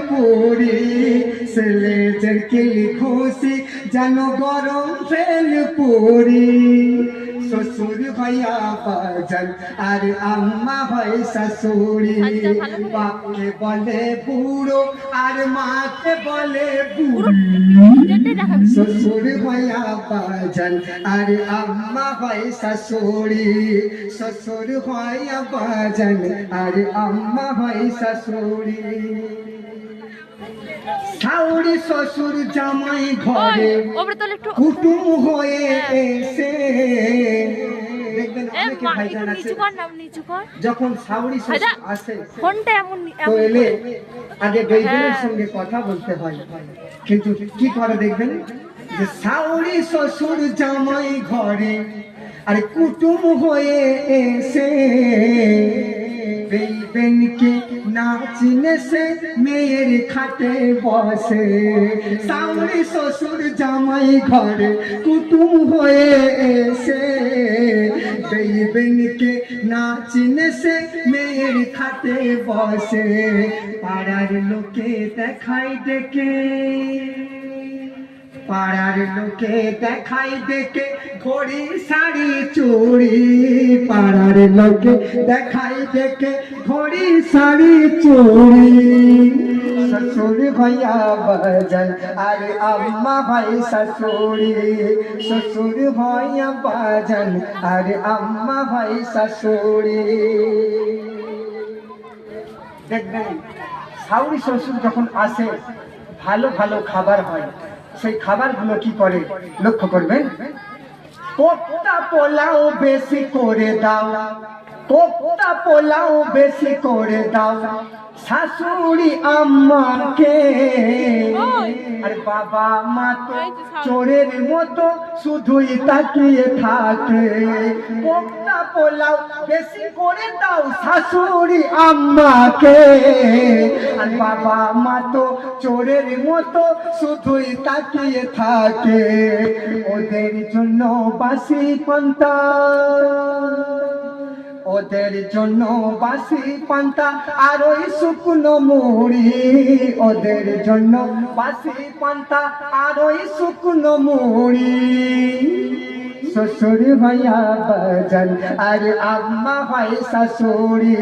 পুরি সেলেজের কিলি খুশি যেন গরম ফেল পুরি শ্বশুর ভাইয়া বাজান আর আম্মা হয় শাশুড়ি বাপকে বলে বুড়ো আর মাকে বলে বুড়ি শ্বশুর ভাইয়া বাজান আর আম্মা হয় শাশুড়ি শ্বশুর ভাইয়া বাজান আর আম্মা হয় শাশুড়ি শাশুড়ি শ্বশুর জামাই ঘরে কুটুম হয়ে এসে দেখবেন অনেকে ভাইজান আছে যখন শাশুড়ি শ্বশুর আসে তো এলে আগে বেইবেলের সঙ্গে কথা বলতে হয় কিন্তু কি করে দেখবেন যে শাশুড়ি শ্বশুর জামাই ঘরে আর কুটুম হয়ে এসে বেইবেনকে না চিনে সে মেয়ের খাটে বসে শাশুড়ি শ্বশুর জামাই ঘরে কুটুম হয়ে এসে বেইবেনকে না চিনে সে মেয়ের খাটে বসে পাড়ার লোকে দেখাই ডেকে পাড়ার লোকে দেখাই দেখে ঘড়ি শাড়ি চুড়ি পাড়ার লোকে দেখাই দেখে ঘড়ি শাড়ি চুড়ি শ্বশুর ভাইয়া বাজান আর আম্মা ভাই শাশুড়ি শ্বশুর ভাইয়া বাজান আর আম্মা ভাই শাশুড়ি দেখবেন শাশুড়ি শ্বশুর যখন আসে ভালো ভালো খাবার হয় সেই খাবারগুলো কি করে লক্ষ্য করবেন কোপ্তা পোলাও বেশি করে দাও কোপ্তা পোলাও বেশি করে দাও শাশুড়ি আম্মাকে আর বাবা মা তো চোরের মতো শুধুই তাকিয়ে থাকে কোপ্তা পোলাও বেশি করে দাও শাশুড়ি আম্মাকে আর বাবা মা তো চোরের মতো শুধুই তাকিয়ে থাকে ওদের জন্য বাসি পান্তা ওদের জন্য বাসি পান্তা আর ওই শুকনো মুড়ি ওদের জন্য বাসি পান্তা আর ওই শুকনো মুড়ি শ্বশুর ভাইয়া বাজান আর আম্মা ভাই শাশুড়ি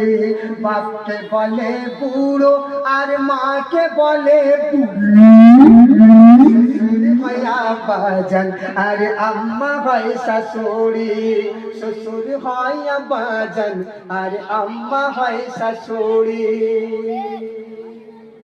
বাপকে বলে বুড়ো আর মাকে বলে বুড়ি ভাইয়া বাজান আর আম্মা ভাই শাশুড়ি শ্বশুর ভাইয়া বাজান আর আম্মা ভাই শাশুড়ি